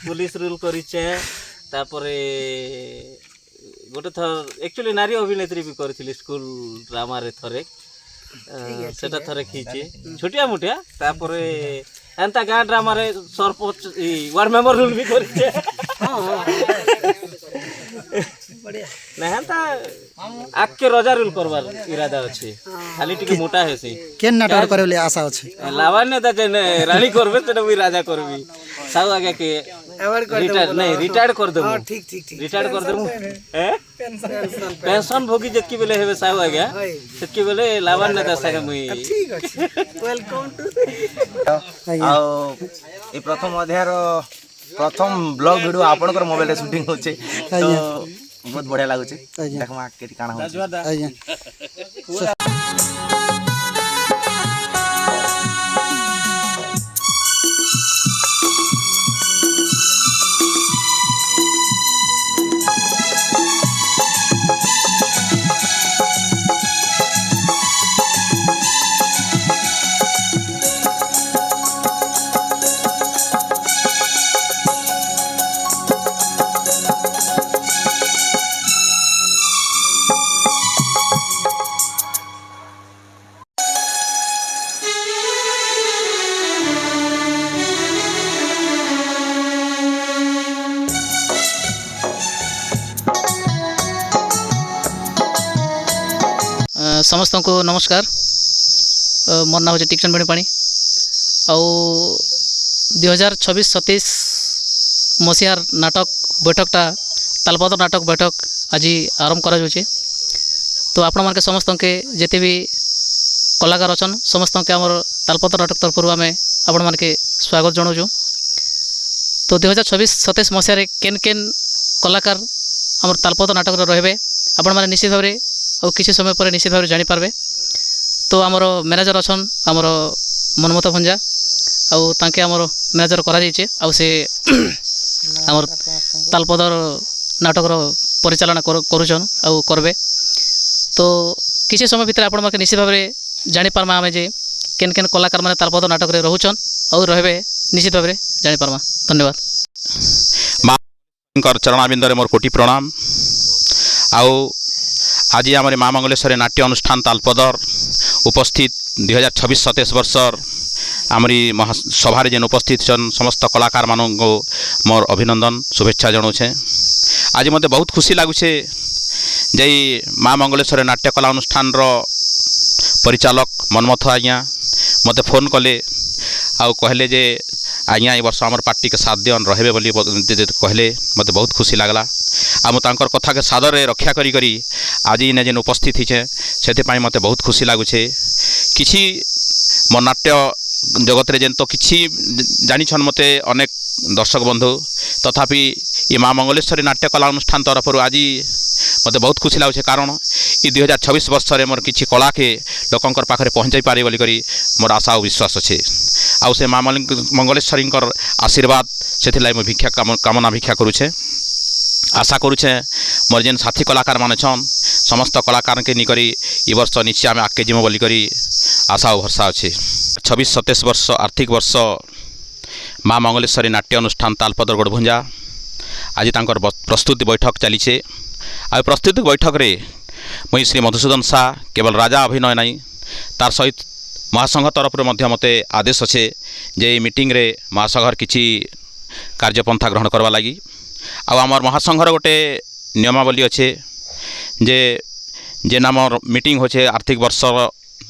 Police rule करिचे तापरे गोटे थर एक्चुअली नारी अभिनेत्री भी करथिली स्कूल ड्रामा रे थरे सेटा थरे खीचे छोटिया मोटिया तापरे एंता गाँ ड्रामा रे सरपंच वार्ड मेंबर रूल भी करिचे ना हेंता आके रजा रूल करबार इरादा अछि खाली टिके मोटा हेसी केन नाटक करे ले आशा अछि लावण्य ता जेने रानी करबे तेने भी राजा करबी साउ आगे के रिटायर नहीं रिटायर कर देबो हां ठीक ठीक ठीक रिटायर कर देबो पेंशन भोगी जतकी बेले हेबे साउ आगे सेतकी बेले लावण्य ता संगे मुई ठीक अछि वेलकम टू आ ए प्रथम अध्याय रो प्रथम ब्लॉग वीडियो आपनकर मोबाइल रे शूटिंग होचे तो बहुत बढ़िया लागुचे देखमा केटी काना होचे आज्ञा समस्त को नमस्कार मोर ना हूँ टिक्सन बेणीपाणी आउ 2026-27 मसीहार नाटक बैठकटा तालपत्र नाटक बैठक आज आरंभ करा जाउछे। तो आपण मानके समस्त के जेते भी कलाकार अछन समस्त के आमर तालपत्र नाटक तरफ आम आपण मानके स्वागत जनाऊँ। तो 2026-27 मसीह केन केन कलाकार आमर तालपत्र नाटक रहे आपण माने निश्चित भाव और किसी समय पर निश्चित भाव जानीपारे। तो आमर मैनेजर अच्छा आमर मनमत भंजा आउ तांके आमर मैनेजर करा जाइछे आउ से आमर तालपदर नाटक परिचालना करुछन आउ करबे। तो किसी समय भितर आपण माके निश्चित भाव जानी पारमा आमे जे केन केन कलाकार माने तालपदर नाटक रे रहुछन और रहबे निश्चित भाव जानी पारमा। धन्यवाद। मां चरणाबिंदरे मोर कोटि प्रणाम। आउ आज आम माँ मंगलेश्वरी नाट्य अनुष्ठान तालपदर उपस्थित 2026-27 वर्षर आमरी महासभा जेन उपस्थित छन समस्त कलाकार मान मोर अभिनंदन शुभेच्छा जनाऊे। आज मत बहुत खुशी लगुचे जे माँ मंगलेश्वरी नाट्य कला अनुष्ठान परिचालक मनमथ आज्ञा मत फोन कले आउ कहले जे आज्ञा ए वर्ष आमर पार्टी के साथ दिन रहे बोली कहले मत बहुत खुशी लगला। आम तांकर कथा के सादर रक्षा करी करी आज इने जेन उपस्थित है से मत बहुत खुशी लगुचे। किसी मो नाट्य जगत रे जेन तो किसी जानिछन मते अनेक दर्शक बंधु तथापि ये माँ मंगलेश्वरी नाट्य कला अनुष्ठान तरफ आज मत बहुत खुशी लगुचे कारण ये 2026 वर्ष में मोर किसी कला के लोकंकर पाखरे पहुँचाई पारे बोली करी मोर आशा और विश्वास अच्छे। आउ से माँ मंगलेश्वरी आशीर्वाद से भिक्षा कामना भिक्षा करुचे। आशा करुचे मोर जेन साथी कलाकार मान छन समस्त कलाकार के निकरी ई वर्ष निश्चय आम आगे जीमु बोली करी आशा और भरसा अच्छे। 26-27 वर्ष आर्थिक वर्ष माँ मंगलेश्वरी नाट्य अनुष्ठान तालपदर गड़भुंजा आज तांकर प्रस्तुति बैठक चलीचे। आ प्रस्तुति बैठक रे मुई श्री मधुसूदन शाह केवल राजा अभिनय नहीं तार सहित महासंघ तरफ मते आदेश अच्छे जे मीटिंग रे महासंघर किसी कार्यपंथा ग्रहण करवा लगी। आमर महासंघर गोटे नियमावली अच्छे जे जेन आमर मीटिंग होचे आर्थिक वर्ष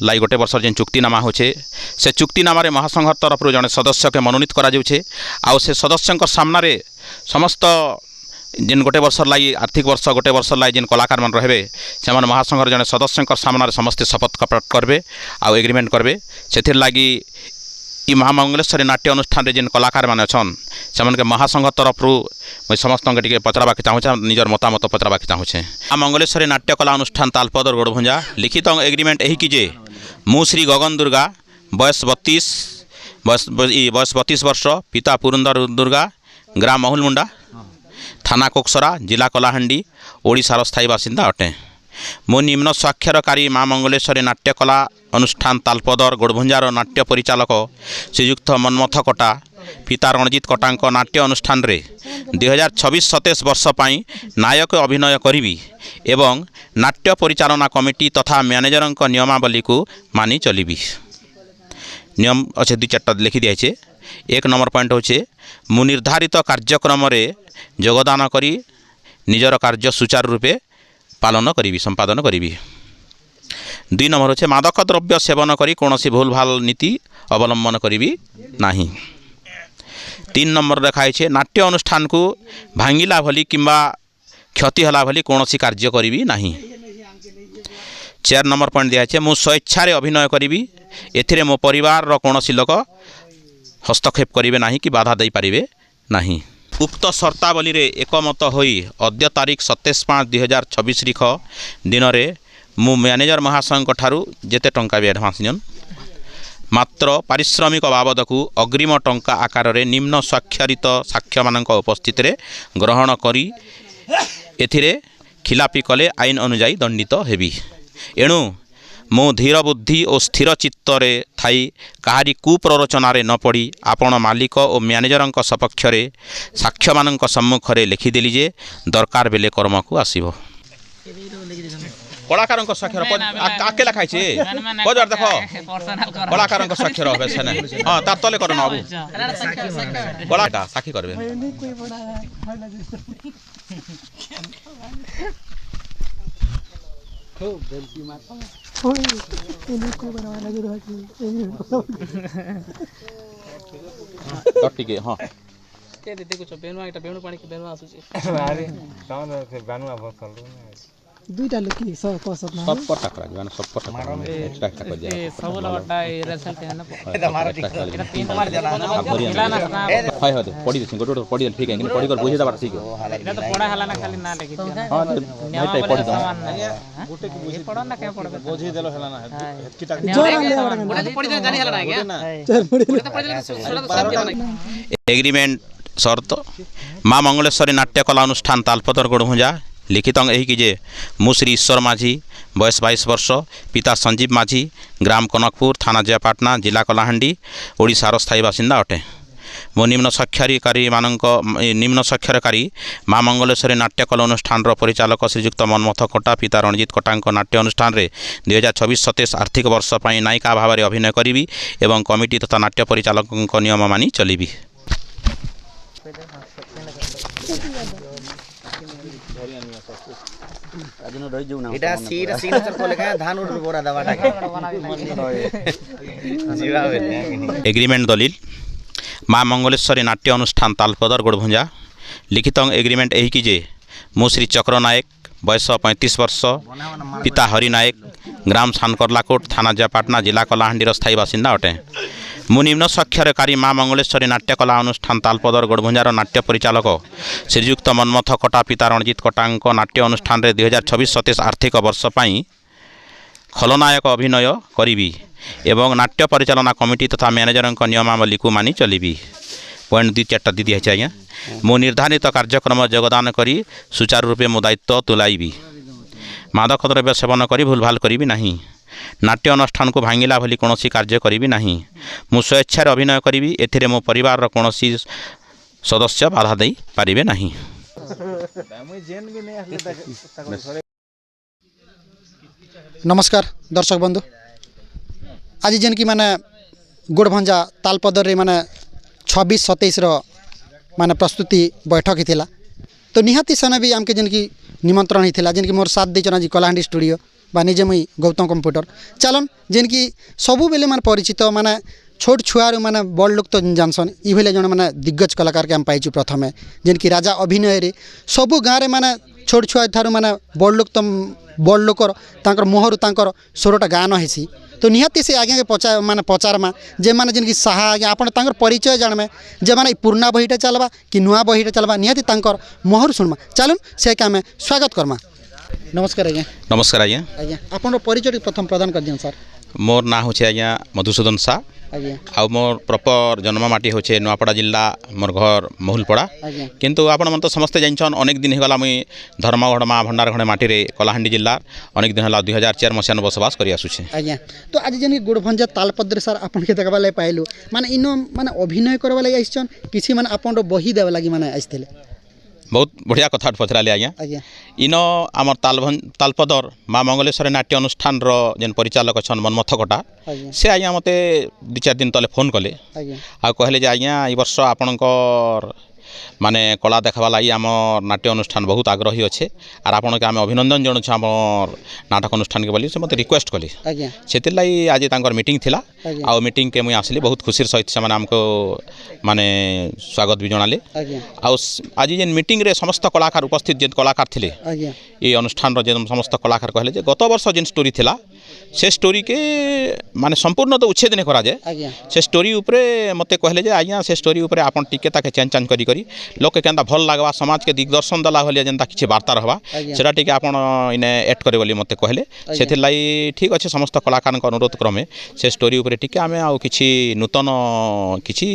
लाई गोटे वर्ष जेन चुक्तिनामा होचे से चुक्तिनामा रे महासंघ तरफ जड़े सदस्य के मनोनीत करा जाउछे। आउ से सदस्य सामना रे समस्त जेन गोटे वर्ष लाई आर्थिक वर्ष गोटे वर्ष लाई जेन कलाकार मन रहे से महासंघर जड़े सदस्य सामना समस्ते शपथ करबे आउ एग्रीमेंट करबे। से लगी ई माँ मंगलेश्वरी नाट्य अनुष्ठान जेन कलाकार मान अच्छन से महासंघ तरफ मुझे समस्त टे पचराबा चाहूँ निजर मतामत पचराबा चाहूँ। माँ मंगलेश्वरी नाट्य कला अनुष्ठान तालपदर गड़भुंजा लिखित एग्रीमेंट यही कि जे मु श्री गगन दुर्गा बयस 32 वर्ष पिता पुरंदर दुर्गा ग्राम महुलमुंडा थाना कोकसरा जिला कलाहांडी ओडिशार स्थायी बासिंदा अटे। मो निम्न स्वाक्षरकारी माँ मंगलेश्वरी नाट्यकला अनुष्ठान तालपदर गोड़भुंजार नाट्य परिचालक श्रीयुक्त मनमथ कटा पिता रणजित कटांक नाट्य अनुष्ठान रे 2026-27 वर्ष पाई नायक अभिनय करी एवं नाट्य परिचालना कमिटी तथा मैनेजरंक नियमावली को मानि चलिबी। नियम अच्छे 2-4 लिखि दिए। 1 नंबर पॉइंट होचे मु निर्धारित कार्यक्रम रे योगदान करी निजर कार्य सुचारू रूपे पालन करी संपादन करी। 2 नंबर होचे मादक द्रव्य सेवन करी कौनसी भूल भाल नीति अवलंबन करी नाही। 3 नंबर देखाई नाट्य अनुष्ठान को भांगिला भली किंबा क्षति हला भली कौनसी कार्य करी नाही। 4 नंबर पॉइंट दिया मु स्वेच्छा अभिनय करी एथिरे मो परिवार रो कौनसी लोक हस्तक्षेप करेंगे ना कि बाधा दे पारे ना। उक्त शर्तावली रे एकमत होई अद्य तारीख 27/5/2026 रिख दिन में मु मैनेजर महाशय ठारू जेते टंका भी एडवांस नियन मात्र पारिश्रमिक बाबद को अग्रिम टंका आकार रे निम्न स्वाक्षरित साक्ष्य मानक उपस्थित रे ग्रहण करी एथिरे खिलापी कले आईन अनुजाई दंडित हेबी। एणु मो धीर बुद्धि और स्थिर चित्तरे थाई कहारी कुप्ररोचनारे न पड़ी आपण मालिक और मैनेजरंक सपक्ष रे साक्ष्य मानक सम्मुखरे लिखिदेली जे दरकार बेले कर्म को आसीबो। कलाकारंक स्वाक्षर आके लिखाई छे बजार देखो कलाकारंक स्वाक्षर होबे सेने हां तार तले करन बाबू कलाकार साक्षी करबे। टिके हाँ के दे कुछ बेनुआ एकटा बेनु पानी के बेनुआ आसुची अरे टाउन से बेनुआ बसल दुईटा लोक की सब कसत ना सब पटा करा जाना सब पटा एक्स्ट्रा कर दिया ए सब लवटा ए रिजल्ट है ना एटा तीन मार देला ना हाय होते पड़ी दे गोटो पड़ी दे ठीक है कि पड़ी कर बुझे दबा ठीक है एटा तो पड़ा हला ना खाली ना लिखि हां नहीं पड़ी दो गोटे के बुझे पड़ा ना के पड़बे बुझे देलो हला ना हेतकिटा गोटे तो पड़ी दे जानी हला ना क्या गोटे तो पड़ी दे सब जाना एग्रीमेंट शर्त माँ मंगलेश्वरी नाट्यकला अनुष्ठान तालपदर गोड़भुंजा लिखित यही कि जे मु श्री ईश्वर माझी बयस 22 वर्ष पिता संजीव माझी ग्राम कनकपुर थाना जयपाटना जिला कलाहांडी ओडिशार स्थायी बासिंदा अटे। मो निम्न स्वाक्षरकारी माँ मंगलेश्वरी नाट्यकला अनुष्ठान परिचालक श्रीयुक्त मनमथ कटा पिता रणजित कटांक नाट्य अनुष्ठान रे 2026-27 आर्थिक वर्ष पाई नायिका भाव में अभिनय करी एवं कमिटी तथा नाट्य परिचालक नियम मानि चलिबी। एटा सीट सिग्नेचर को लेके धान उड़ बोरा दबाटा जीवा बेले एग्रीमेंट दलिल माँ मंगलेश्वरी नाट्य अनुष्ठान तालपदर गोड़भुंजा लिखित एग्रीमेंट यही कि जे मु श्री चक्र नायक बयस 35 वर्ष पिता हरि नायक ग्राम सानकरलाकोट थाना जयपाटना जिला कलाहांडीर स्थायी बासिंदा अटे। मु निम्न स्वाक्षरकारी माँ मंगलेश्वरी नाट्यकला अनुष्ठान तालपदर गोड़भुंजार नाट्य परिचालक श्रीयुक्त मनमथ कटा पिता रणजित कटांक नाट्य अनुष्ठान रे 2026-27 आर्थिक वर्ष पाई खलनायक अभिनय करी एवं नाट्य परिचालना कमिटी तथा मैनेजरंक नियमावली को मानि चलिबी। पॉइंट 2-4 दी दिया आज्ञा मो निर्धारित कार्यक्रम योगदान करी सुचारू रूपे मो दायित्व तुलाइबी। मादक द्रव्य सेवन करी भूल भाल करी नहीं। नाट्य अनुष्ठान को भांगिला भली कौनसी कार्य करी नहीं। मु स्वेच्छा अभिनय करी एथिरे मो परिवार रो कौनसी सदस्य बाधा दे पारिबे नहीं। नमस्कार दर्शक बंधु आज जेन की माने गोड़भंजा तालपदर माने 26-27 माने प्रस्तुति बैठक ही तो निहाती सेना भी आमके जेन की निमंत्रण ही जेन की मोर साथ देचना जी कलाहांडी स्टूडियो बा निजे मुई गौतम कंप्यूटर चलन जेन की सबु बेले माने परिचित माने छोट छुआर माने बड़ लोक तो जानसन ई भले जन माने दिग्गज कलाकार के हम पाइछु प्रथमे जेन की राजा अभिनय रे सबु गाँव रे माने छोट छुआ थारु माने बड़ लोक तो बड़ लोकर तांकर मुहरु तांकर स्वरटा गान हेसी तो निहाती से आगे के माने पचारमा जे माने जिनकी साहा आगे आपण तांकर परिचय जानमे जे माने पुराना बहीटा चलबा कि नुआ बहीटा चलबा निहाती तांकर मुहरु सुनमा चलुन से के हमें स्वागत करमा। नमस्कार आज्ञा। नमस्कार आज्ञा। आज्ञा आपण परिचय प्रथम प्रदान कर दियन सर। मोर ना होचे आज्ञा मधुसूदन सा आज्ञा आउ मोर प्रॉपर जन्ममाटी होचे नुआपड़ा जिला मोर घर महुलपड़ा आज्ञा किंतु आपण मन तो समस्ते जानछन अनेक दिन हेगला मुई धर्मगढ़ माँ भंडार घड़े माटी रे कलाहांडी जिला अनेक दिन होला 2004 मसिया बसवास करी आसुछे आज्ञा तो आज जेन गोड़भंजा तालपद्र सर आपन के देखबा ले पाइलु माने इनो माने अभिनय करबा लागि आइछन किछि माने आपन बही देबा लागि माने आइथिले बहुत बढ़िया कथा पचराले आज्ञा आज्ञा इनो आमर तालपदर माँ मंगलेश्वरी नाट्य अनुष्ठान रो जेन परिचालक छन मनमथ कटा आज्ञा से आज्ञा मते 2-4 दिन तले फोन कले आज्ञा आ कहले जे आज्ञा ई वर्ष आपणकर माने कला देखवा लगी आम नाट्य अनुष्ठान बहुत आग्रही अच्छे आर आपण के आम अभिनंदन जनाऊँ आम नाटक अनुष्ठान के बोली से मत रिक्वेस्ट कली आज्ञा से लगी आज तांकर मीटिंग थिला आज्ञा आ मीटिंग के मुई आसली बहुत खुशी सहित से आमको माने स्वागत भी जनाले आज्ञा आज जेन मीटिंग रे समस्त कलाकार उपस्थित जेन कलाकार थिले आज्ञा ये अनुष्ठान जेन समस्त कलाकार कहले जे गत वर्ष जेन स्टोरी थिला से स्टोरी के माने संपूर्ण तो उच्छेद नहीं करा जाए आज्ञा से स्टोरी उपरे मते कहले जे आज्ञा से स्टोरी उपरे आपन टिके ताके चेंज चेंज करी लोक केंदा भल लागवा समाज के दिग्दर्शन दला भलिया जेंता किछि वार्ता रहबा सेटा टिके आपन इने ऐड करे बोली मते कहले सेथिर लाई ठीक अछि समस्त कलाकार को अनुरोध क्रमे से स्टोरी उपरे टिके आमे आ किछि नूतन किछि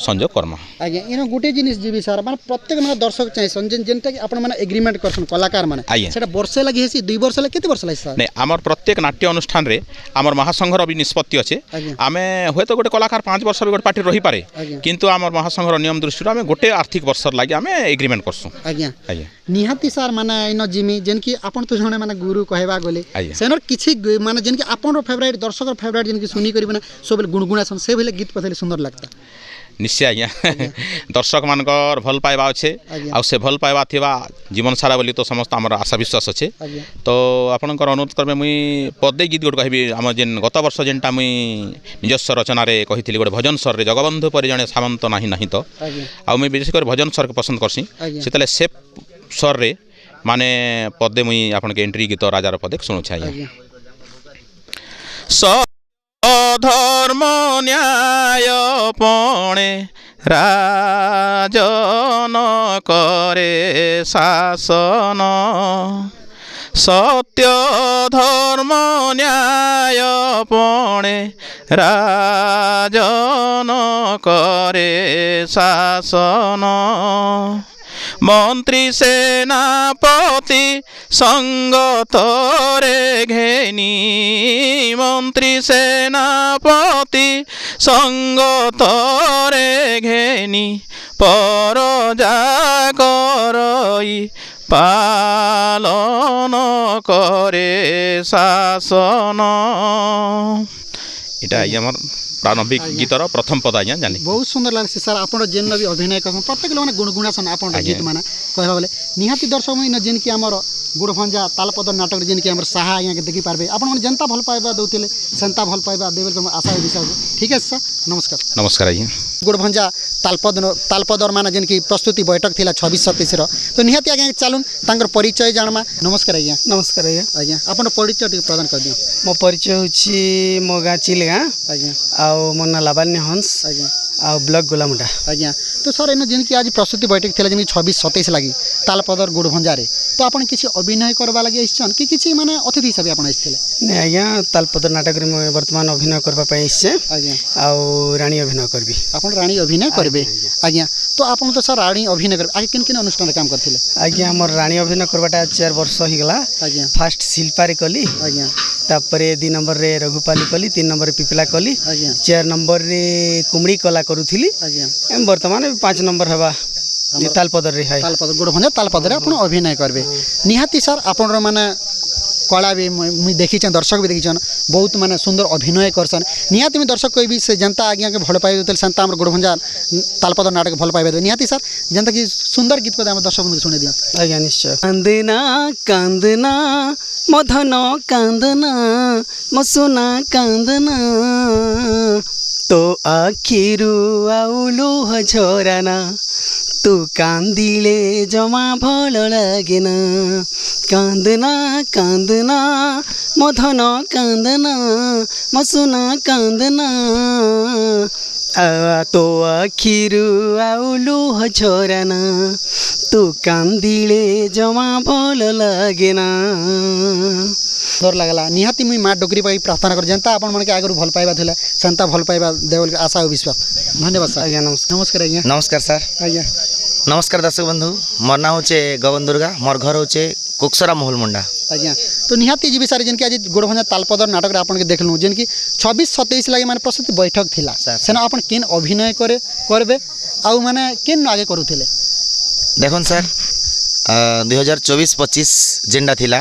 संयोग कर्मा आज्ञा इनो गुटे जिनिस जीवी सर माने प्रत्येक माने दर्शक चाहि संजन जेनटा कि आपन माने एग्रीमेंट करसन कलाकार माने सेटा वर्षे लागि हेसी 2 वर्ष लागि केते वर्ष लागि सर नै हमर प्रत्येक नाट्य अनुष्ठान रे हमर महासंघर भी निष्पत्ति अच्छे आमे होय तो गोटे कलाकार 5 वर्ष भी गोटे पार्टी रही पारे किंतु हमर महासंघर नियम दृष्टि आमे गोटे आर्थिक वर्ष लागि आमे एग्रीमेंट करसु आज्ञा आज्ञा निहाती सर माने इनो जिमी जेन कि आपन तो जणे माने गुरु कहबा गले सेनर किछि माने जेन कि आपन फेवरेट दर्शक फेवरेट जेन कि सुनी करी माने सब गुणगुणा सन से भेले गीत पथले सुंदर लगता निश्चय आज्ञा दर्शक मानकर भल पाइबा अच्छे आ से भल पाइबा थिबा जीवन सारा बोली तो समस्त आमर आशा विश्वास अच्छे तो आपनकर अनुरोध करबे मुई पदे गीत गोट कहबी आम जेन गत वर्ष जेनटा मुई निजस्व रचना रे कहिथिली गोटे भजन स्वर रे जगबंधु पर जणे सामंत नाही नाही तो आ मुई विशेष कर भजन स्वर के पसंद करसी सेतले से स्वर रे माने पदे मुई आपन के एंट्री गीत राजार पदे सुनु छाइया धर्म न्याय पणे राजन करे शासन सत्य धर्म न्याय पणे राजन करे शासन मंत्री सेनापति संगतरे घेनी मंत्री सेनापति संगतरे घेनी परजा करई पालन करे शासन इटा हमर प्रारंभिक गीतर प्रथम पद आज्ञा जानी बहुत सुंदर लागছে सर आपण जेन भी अभिनय करन प्रत्येक लोग गुणगुणा सन आपण गीत माने कहबा बोले निहाती दर्शक में जेन कि हमर गोड़भंजा तालपदर नाटक जेन कि हमर साहा यहाँ के देखि पारबे आपण मन जनता भल पाइबा दउतिले संता भल पाइबा देबे तो आशा विश्वास ठीक है सर नमस्कार नमस्कार आज्ञा गोड़भंजा तालपदर माने जेन कि प्रस्तुति बैठक थिला 26-27 रो तो निहाती आज्ञा चालुन तांकर परिचय जानमा नमस्कार आज्ञा नमस्कार आज्ञा आज्ञा आपण परिचय टिक प्रदान कर दियो मो परिचय होछि मो गाँ चिलगाँ आज्ञा आउ मो ना लावण्य हंस आज्ञा आउ ब्लॉक गोलामुंडा आज्ञा तो सर इन जेन कि आज प्रस्तुति बैठक थिला जेन 26-27 लागि तालपदर गोड़भंजा रे तो आपण किछि अभिनय करबा लागि आइछन कि किछि माने अतिथि हिसाब आपण आइथिले नै आज्ञा तालपदर नाटक रे मो वर्तमान अभिनय करबा पई आइछे आज्ञा आउ रानी अभिनय करबी आपण रानी अभिनय करबे आज्ञा तो आपण तो सर रानी अभिनय करबे आगे किन किन अनुष्ठान रे काम करथिले आज्ञा हमर रानी अभिनय करबाटा 4 वर्ष हो गेला आज्ञा फर्स्ट शिल्पा रे कली आज्ञा तापरे 2 नंबर रे रघुपाली कली 3 नंबर रे पिपला कली आज्ञा 4 नंबर रे कुमड़ी कला करूथिली आज्ञा एम वर्तमान 5 नंबर हवा तालपदर रे है तालपदर गोड़भंजा तालपदर आपण अभिनय करबे निहाती सर आपण माने कला भी मुई देखी दर्शक भी देखी बहुत माने सुंदर अभिनय करसन निहाती में दर्शक कोई भी से जनता आज्ञा के भल पाइबे तो संता हमर गोड़भंजा तालपदर नाटक भल पाइबे निहाती सर जनता की सुंदर गीत को हम दर्शक बंधु सुने दिया आज्ञा निश्चय कांदना कांदना मधन कांदना मसुना कांदना तो आखिरु आउलु झराना तू कांदिले जमा भल लागेना कांदना कांदना मधन कांदना मसुना कांदना तो आखिरु आउलु झराना तू कांदिले जमा भल लागेना डर लगला निहाती मुई माँ डोकरी पाई प्रार्थना कर जनता अपन मन के आगु भल पाइबा थिला सेंता भल पाइबा देवल आशा और विश्वास धन्यवाद सर आज्ञा नमस्कार नमस्कार आज्ञा नमस्कार सर आज्ञा नमस्कार दर्शक बंधु मोर ना होचे गगन दुर्गा मोर घर होचे कुकसरा मोहल मुंडा आज्ञा तो निहाती जी विषय जेनकी आज गोड़भंजा तालपदर नाटक आपन के देखलु जेनकी 26-27 लगे माने प्रस्तुति बैठक थिला सेना अपन केन अभिनय करबे आउ माने केन आगे करूथिले देखन सर 2024-25 जेंडा थिला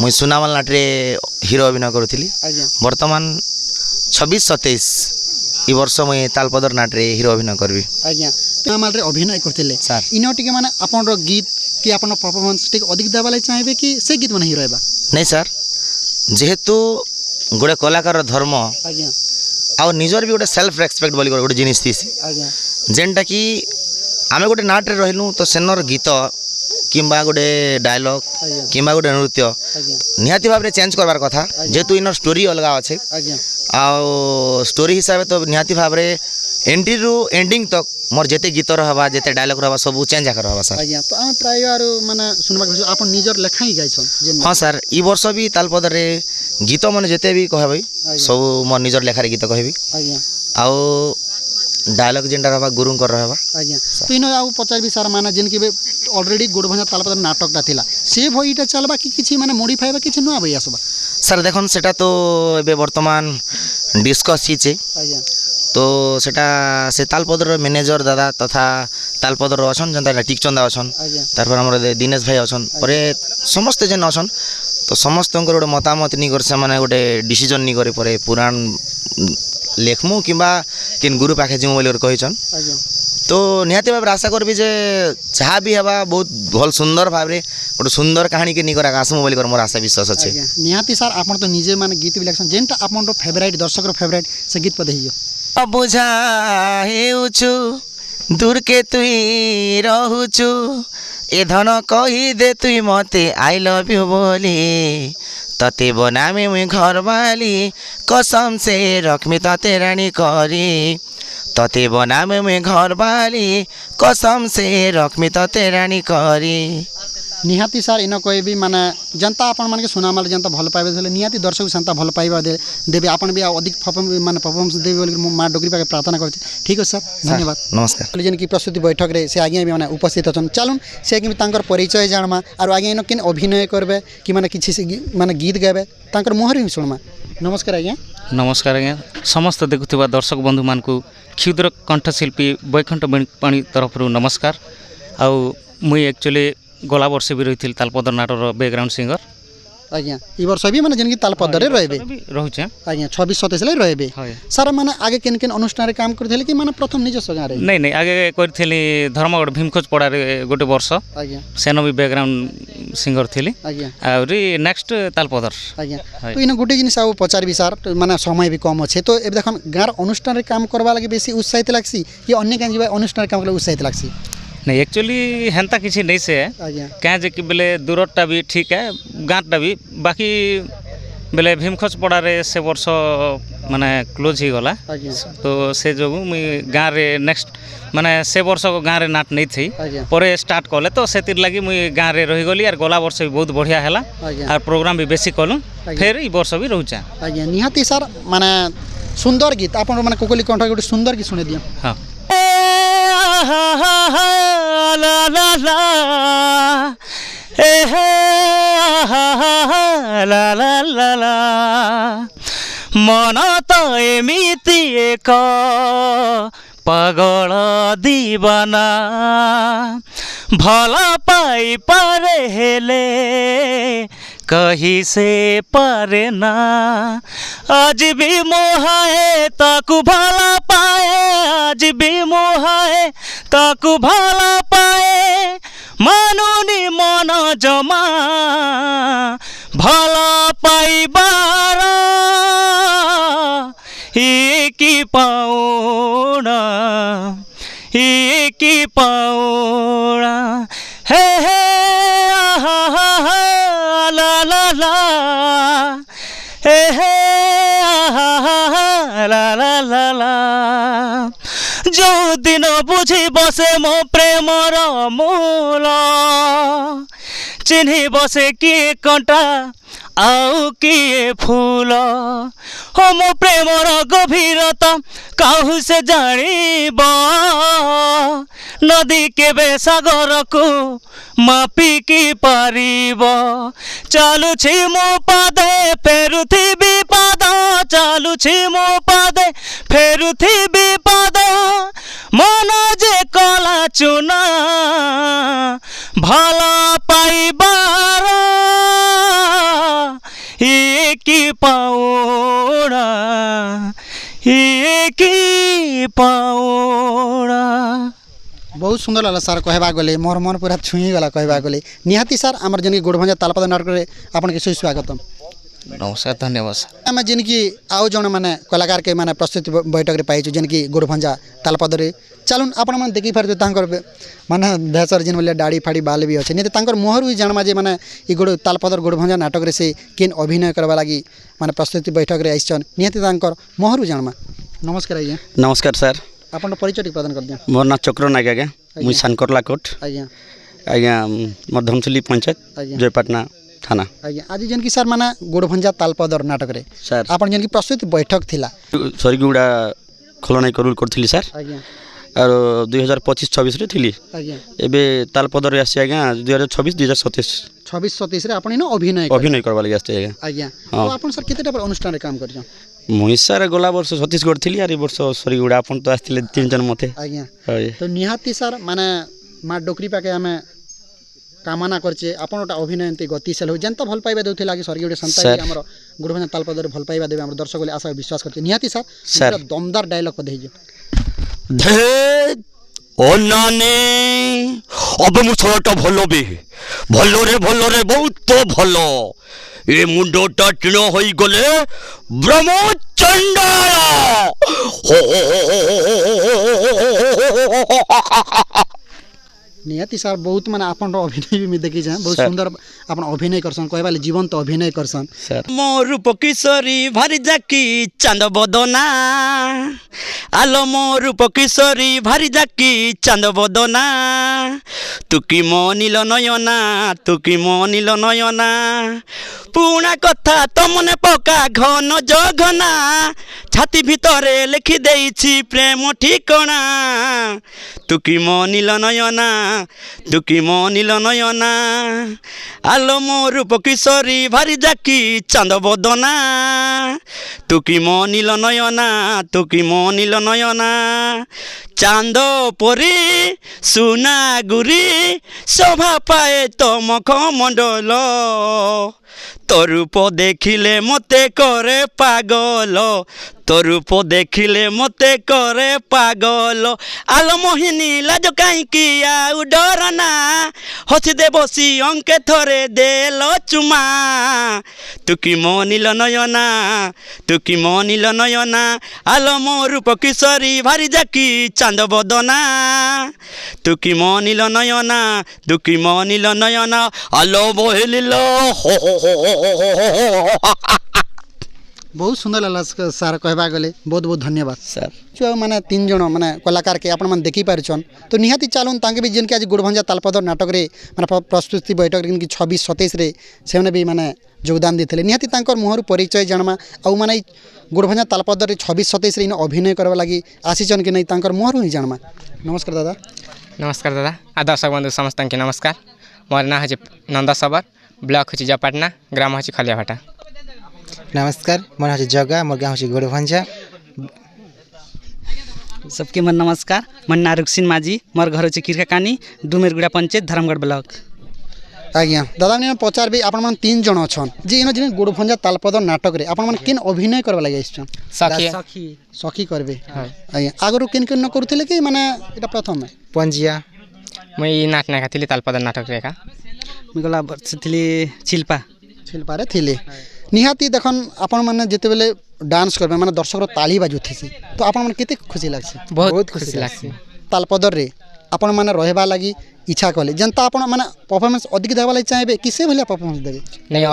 मुई सुनामल नाटरे हीरो अभिनय करूथिली आज्ञा वर्तमान 26-27 ई वर्ष मुई तालपदर नाटरे हीरो अभिनय करबी आज्ञा सुनामल रे अभिनय करथिले सर इनो टिके माने अपन रो गीत कि अपन परफॉर्मेंस टिक अधिक देबा lai चाहेबे कि से गीत माने हीरो हेबा नहीं सर जेहेतु गोटे कलाकार धर्म आज्ञा आ निजर भी गोटे सेल्फ रेस्पेक्ट बोली गोटे जिनिस थी आज्ञा जेनटा कि आमे गोटे नाट्रे रहिलु तो सेनर गीत किंबा गोटे डायलॉग आज्ञा किंबा गोटे नृत्य आज्ञा निहाती भाव चेंज करबार कथा जेहेतु इनर स्टोरी अलग अच्छे आज्ञा आ स्टोरी हिसाब से तो निहाती भाव एंट्री रु एंडिंग तक मोर जेते गीत रहबा जेते डायलॉग रहबा सब चेंज आकर रहबा सर आज्ञा तो हम प्राय आरो माने सुनबा के अपन निजर लेखा ही गाइछन जे हाँ सर ई वर्ष भी तालपद रे गीत मन जेते भी कहबे सब मोर निजर लेखार गीत कहबी आज्ञा आउ डायलॉग जेनटा रहबा गुरुंग कर रहबा आज्ञा तो इनो आउ पचार भी सार माने जेनकी ऑलरेडी गोड़भंजा तालपदर नाटकटा थिला से भइटा चलबा कि किछि माने मॉडिफाई बा किछि नुआ बई आसबा सर देखन सेटा तो एबे वर्तमान डिस्कस हिचे आज्ञा तो सेटा से तालपदर मैनेजर दादा तथा तालपदर अछन जनता टिकचंदा अछन आज्ञा तारपर हमर दिनेश भाई अछन परे समस्त जन अछन तो समस्त गोटे मतामत नहीं कर से माने गोटे डिसीजन नहीं करे परे पुराण लेखमु किंबा किन गुरु पाखे जिमु बोली कहिछन आज्ञा तो निहाती भाव आशा करबी जे जहाँ भी हवा बहुत भल सुंदर भाव रे गोटे सुंदर कहानी के निकर आसमु बोली कर मोर आशा विश्वास अच्छे आज्ञा निहाती सार आपन तो निजे माने गीत भी लेखसन जेनटा आपन रो फेवरेट दर्शक रो फेवरेट से गीत पदे हियो बुझा हेउछु दूर के तुई रहुछु ए धन कही दे तुई मते आई लव यू बोली तते बनामे मुई घर वाली कसम से रखमी तते रानी करी तते बनामे मुई घर वाली कसम से रखमी तते रानी करी निहाती सार इन कोई भी माने जनता अपन मन के सुनामल जनता भल पाइबे थले निहाती दर्शक संता भल पाइबा देबे अपन भी अधिक परफॉर्मेंस देबे बोली मां डोगरी पाके प्रार्थना करछे ठीक है सर धन्यवाद नमस्कार जेन की प्रस्तुति बैठक रे से आगे भी माने उपस्थित अछन चलुन से कि तांकर परिचय जानमा और आगे इन किन अभिनय करबे कि माने किछि से माने गीत गाबे तांकर मुहर ही सुनमा नमस्कार आज्ञा नमस्कार आज्ञा समस्त देखुथिबा दर्शक बंधु मान को क्षुद्र कंठशिल्पी बैकुंठ पाणी तरफ नमस्कार आउ मुई एक्चुअली गला वर्ष भी रही तालपदर नाटर बैकग्राउंड सिंगर आज्ञा ई वर्ष भी माने जेनकी तालपदर रे रहबे रहुचे आज्ञा 26-27 ले रहबे सारा माने आगे केन केन अनुष्ठान रे काम करथले कि माने प्रथम निज सगा रे नहीं आगे करथली धर्मगढ़ भीमखोज पड़ा रे गोटे वर्ष आज्ञा सेनो भी बैकग्राउंड सिंगर थिली आज्ञा आउरी नेक्स्ट तालपदर आज्ञा तो इन गोटे जिनिस आउ पचार भी सार माने समय भी कम अच्छे तो एबे देखन गार अनुष्ठान रे काम करबा लागि बेसी उत्साहित लागसी कि अन्य कान जीवा अनुष्ठान काम करले उत्साहित लागसी नहीं एक्चुअली हेन्ता किसी नहीं से आज्ञा क्या जे कि बेले दूरटा भी ठीक है गाँटा भी बाकी बेले भीमखोज पड़ा रे से वर्ष माने क्लोज ही गला आज्ञा तो से जो मुई गाँव रे नेक्स्ट माने से वर्ष को गाँव रे नाट नहीं थी आज्ञा परे स्टार्ट कले तो से लगी मुई गाँव रे रही गली और गला वर्ष भी बहुत बढ़िया है आज्ञा और प्रोग्राम भी बेसी कलु फिर ई वर्ष भी रोचा आज्ञा निहाती सर माने सुंदर गीत आपन माने कोकली कंठ गोटे सुंदर गीत सुने दियो हाँ ला ला ला ए ला ला ला ला मन तो एमिति एक पागल दीवाना भल पाई पारे हेले कहीं से पारे ना आज भी मोहाए ताकू भला पाए आज भी मोहाए ताकू भला पाए मानुनी मन जमा भला पाइबार की पाउना की पाउना हे हे ला ला ला हे हे ला ला ला ला जो दिन बुझी बसे मो प्रेमर मूल चिन्ह बसे किए कंटा ଆଉ କିଏ ଫୁଲ ହୋ ମୋ ପ୍ରେମର ଗଭୀରତା କାହୁ ସେ ଜାଣିବ ନଦୀ କେବେ ସାଗରକୁ ମାପିକି ପାରିବ ଚାଲୁଛି ମୋ ପାଦେ ଫେରୁଥିବି ପାଦ ଚାଲୁଛି ମୋ ପାଦେ ଫେରୁଥିବି ପାଦ ମନ ଯେ କଲା ଚୁନା ଭଲ ପାଇବାର ଇଏ କି ପାଉଣା ଇଏ କି ପାଉଣା। बहुत सुंदर लगा सार कहवा गले मोर मन पूरा छुई गला कहवा गले निहाती सार आमर जेन गोड़भंजा तालपद नाटक रे आपन के स्वागतम नमस्कार धन्यवाद सर आम जेन की आउ जन माने कलाकार के माने प्रस्तुति बैठक रे पाइछु जेन की गोड़भंजा तालपद रे चलुन आपण मन देखि पारछु तांकर माने भेसर जेन बोले दाढ़ी फाड़ी बाल भी अछि नै तांकर मोहर भी जानमा जे माने ई गोड़ तालपदर गोड़भंजा नाटक रे से केन अभिनय करबा लागि माने प्रस्तुति बैठक रे आइछन निहाती तांकर मोहर जानमा। नमस्कार आज्ञा। नमस्कार सर आपन परिचय प्रदान कर दिया। मोर ना चक्र नायक आज्ञा मुई सानकरला कोट आज्ञा आज्ञा मध्यमचुली पंचायत जयपाटना थाना आज्ञा आज जेन की सर माने गोड़भंजा तालपदर नाटक रे सर आपन जेन की प्रस्तुति बैठक थिला सरगुड़ा खोलनाई करूल करथिली सर आज्ञा और 2025-26 रे थिली आज्ञा एबे तालपदर रे आसी आज्ञा 2026-2027 26-27 रे आपन इन अभिनय करबा लागि आसी आज्ञा आज्ञा तो आपन सर केतेटा पर अनुष्ठान रे काम करछ मुई सर गोला वर्ष छत्तीसगढ़ थिली आर वर्ष सरगुड़ा आपन तो आस्थिले 3 जन मते आज्ञा होय तो निहाती सर माने मा डोकरी पाके हमें कामना करछे आपनटा अभिनय एंती गतिशील हो जनता भल पाइबा देउथिला कि सरगुड़ा संता हमर गोड़भंजा तालपदर भल पाइबा देबे हमर दर्शक आशा विश्वास करछे निहाती सर दमदार डायलॉग पदे हिजो धे अनाने अब मु छटा भलो रे बहुत भलो ए मुंडटा टिण होई गले ब्रह्मचंडाल निहाती सर बहुत माने आपन अभिनय भी देखि जाय बहुत सुंदर आपन अभिनय करसन कहबाले जीवंत अभिनय करसन मोर रूप किशोरी भारी जाकी चांद बदना आलो मोर रूप किशोरी भारी जाकी चांद बदना तुकी मनिल नयना पुणा कथा तो मने पका घन जघना छाती भितरे लिखि देइछि प्रेम ठिकना तुकी मनिल नयना आलो मोर रूप किशोरी भारी जाकी चांद बदना तुकी मनिल नयना चांद परी सुना गुरी शोभा पाए तमख मंडल तरूप देखिले मते करे पागल तरूप देखिले मते करे पागल आलो मोहिनी लाज काईकी आउ डरना हसी दे बसी अंके थरे देलो चुमा तुकी मनिल नयना आलो मोर रूप किशोरी भारी जाकी चांद बदना तुकी मनिल नयना आलो बहेलिलो बहुत सुंदर लगा सर कहबा गले बहुत बहुत धन्यवाद सर जो माने 3 जण माने कलाकार के आपण मन देखि पारछन तो निहाती चालून तांके भी जेन के आज गोड़भंजा तालपदर नाटक रे माने प्रस्तुति बैठक रे कि 26-27 रे सेने भी माने योगदान देथिले निहाती तांकर मोहर परिचय जणमा आ माने गोड़भंजा तालपदर रे 26-27 रे इन अभिनय करबा लागि आसीचन कि नै तांकर मोहर ही जणमा। नमस्कार दादा। नमस्कार दादा आ दर्शक बंधु समस्त के नमस्कार मोर ना है नंदा सबर ब्लॉक होची जयपाटना ग्राम होची खलियाभाटा। नमस्कार मोर हजे जगह मोर गाँव हजे गोड़भंजा। सबके मन नमस्कार मन ना रुक्सिन माझी मोर घर हजे किरकाकानी डुमेरगुड़ा पंचायत धर्मगढ़ ब्लॉक। आज्ञा दादा ने पचार भी आपण मन 3 जण छन जे इन जे गोड़भंजा तालपदर नाटक रे आपण मन केन अभिनय करबा लागि आछन सखी करबे आज्ञा आगरु केन केन न करूथिले कि माने एटा प्रथम है पंजिया मई नाट ना खातिली तालपदर नाटक रे का मिगला थिली छिलपा रे थिले निहाती देखन आपण माने जेते बेले डांस करबे माने दर्शक रो ताली बाजुथेसी तो आपण मन केते खुशी लागसी बहुत खुशी लागसी तालपदर रे आपण माने रहबा लागि इच्छा कले जनता आपण माने परफॉर्मेंस अधिक देबा लागि चाहेबे किसे भलिया परफॉर्मेंस देबे नहीं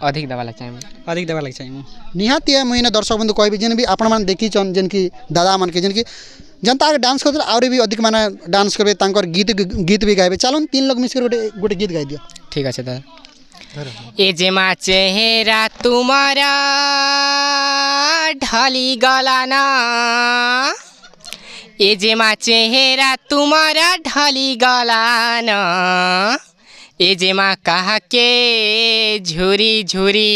अधिक देबा लागि चाहेबे निहाती महीना दर्शक बंधु कहबे जेन भी आपण माने देखि छन जेन की दादा मन के जेन की जनता के डांस करते और भी अधिक माने डांस करबे तांकर गीत भी गाइबे चलन 3 लोग मिसकर गोटे गीत गाइ दियो। ठीक আছে दादा ए जेमा चेहरा तुम्हारा ढली गला ना ए जेमा चेहरा तुम्हारा ढली गला ना ए जेमा कहा के झुरी झुरी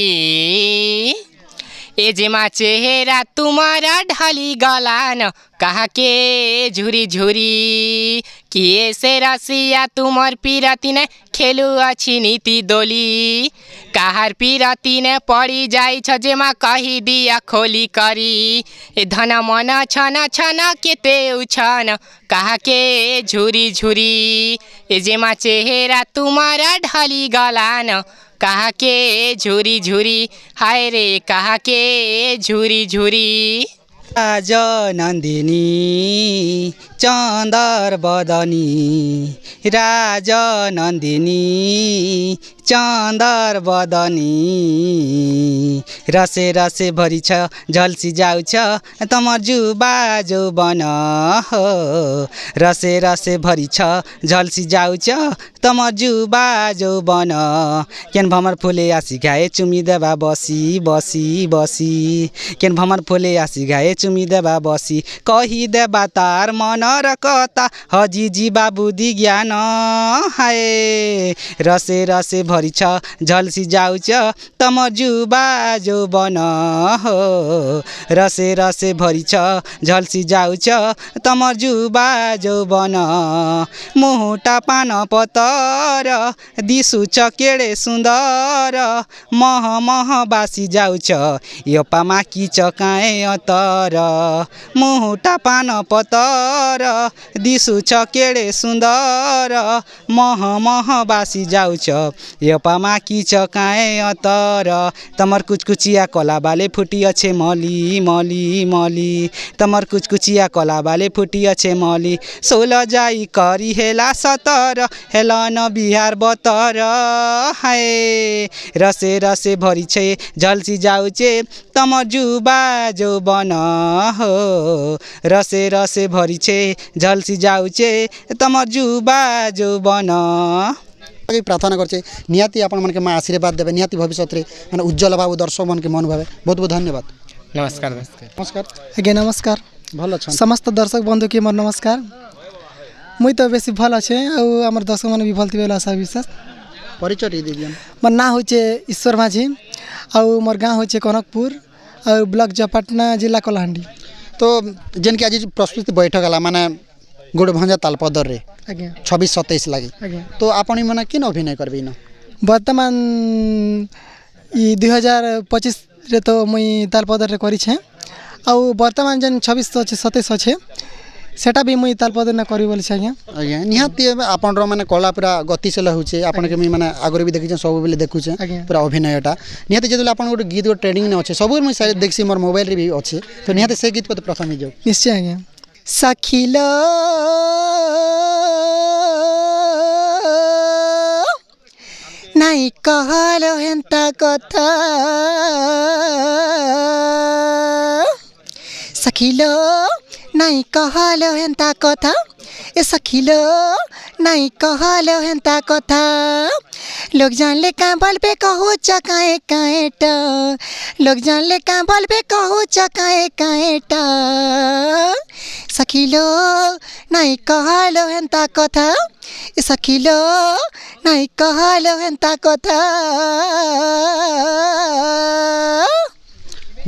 ए जेमा चेहरा तुम्हारा ढली गला न कहा के झुरी झुरी किए से रसिया तुमर पीरती ने खेलु अच्छी नीति दोली काहार पीरती ने पड़ी जाई छ जेमा कही दिया खोली करी ए धन मन छन छन केते उछन कहा के झुरी झुरी ए जेमा चेहरा तुम्हारा ढली गला न कहा के झुरी झुरी हाय रे कहा के झुरी झुरी राज नन्दिनी चन्दर बदनी राज नन्दिनी चन्दर बदनी रसे रसे भरि छ झल्सी जाउँछ तमर जुबा बन हो रसे रसे भरि छ झल्सी जाउँछ तमर जुबा बन केन भमर फुले आसी गाए चुमी देबा बसी बसी बसी केन भमर फुले आसी गाए चुमी देबा बसी कही देबा तार मन र कता हजी जीवा बुद्धि ज्ञान हाय रसे रसे भरि छ झल्सी जाउँछ तमर जुबा बन हो रसे रसे भरि छ झल्सी जाउँछ तमर जुबा बन मुहुटा पान पतर दिसु छ केडे सुन्दर मह मह बासी जाउँछ यो पामा कि चकाए अतर मुहुटा पान पतर दिसु छ केडे सुन्दर मह मह बासी जाउँछ यो पामा कि चकाए अतर तमर कुचकुचिया कला बाले फुटी अछे मली मली मली तमर कुचकुचिया कला बाले फुटी अछे मली 16 जाई करी हेला 17 हेला न बिहार बतर हाय रसे रसे भरि छे झल्सी जाउँछे तमर जुबा बन हो रसे रसे भरि छे झल्सी जाउँछे तमर जुबा बन प्रार्थना करछे निहाती आपण मन के मां आशीर्वाद देबे निहाती भविष्य रे माने उज्जवल बाबू दर्शक मन के मन भावे बहुत बहुत धन्यवाद नमस्कार नमस्कार आज्ञा नमस्कार भल छ समस्त दर्शक बंधु के मोर नमस्कार मुई तो बेसी भल अच्छे आमर दर्शक मन भी भल थी आशा विश्वास परिचय दे दियन मोर ना होचे ईश्वर माझी आउ मोर गाँव होचे कनकपुर और ब्लॉक जपाटना जिला कलाहांडी तो जेन के आज प्रस्तुति बैठक हला माने गोड़भंजा तालपदर रे आज्ञा 26-27 लागी आज्ञा तो आपणी माने किन अभिनय करबी न वर्तमान ई 2025 रे तो मुई तालपदर रे करी छे आउ वर्तमान जेन 26-27 अच्छे सेटा भी मुई तालपदर न करी बोली छे आज्ञा आज्ञा निहाती आपण रो माने कला पूरा गतिशील होचे आपण के माने आगर भी देखि सब बेले देखु छे पूरा अभिनयटा निहाती जेतले आपण गोटे गीत ट्रेडिंग ने अच्छे सब मुई साइड देखसी मोर मोबाइल रे भी अच्छे तो निहाती से गीत को प्रथम ही जाऊ निश्चय आज्ञा सखिलो नाई कहलो हेंता कथा सखिलो नाई कहलो हेंता कथा ए सखिलो नाई कहलो हेंता कथा लोग जानले का बल पे कहू चकाए काएटा लोग जानले का बल पे कहू चकाए काएटा सखिलो नाई कहलो हेंता कथा ए सखिलो नाई कहलो हेंता कथा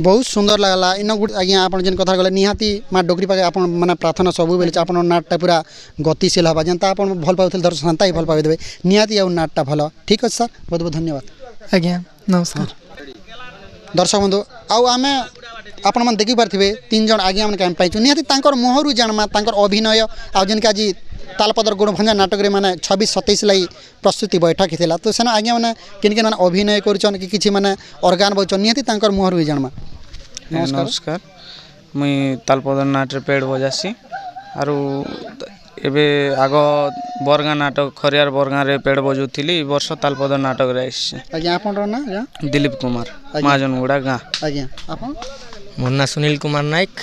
बहुत सुंदर लगला इन गुड आज्ञा आपण जेन कथा गले निहाती मां डोगरी पाके आपण माने प्रार्थना सब बेले आपण नाटटा पूरा गतिशील हबा जनता आपण भल पाउथल दर्शक शांता ही भल पावे देबे निहाती आ नाटटा भल ठीक अछि सर बहुत बहुत धन्यवाद आज्ञा नमस्कार दर्शक बंधु आउ आमे आपण मन देखि पारथिबे तीन जन आज्ञा मन काम पाइछु निहाती तांकर मोहरु जानमा तांकर अभिनय आ जेन के आज तालपदर गोड़भंजा नाटक रे माने 26-27 लाई प्रस्तुति बैठक हितेला तो सेना आज्ञा माने किन किन माने अभिनय करछन कि किछि माने ऑर्गन बचन निहाती तांकर मोहरु जानमा नमस्कार मुई तालपदर नाट रे पेड़ बजासी आरु एबे आग बरगा नाटक खरियार बरगा रे पेड़ बजुथिली वर्ष तालपदर नाटक रे आइछि आज्ञा आपन रो ना दिलीप कुमार महाजनगुड़ा गाँ आज्ञा आपन मोर ना सुनील कुमार नायक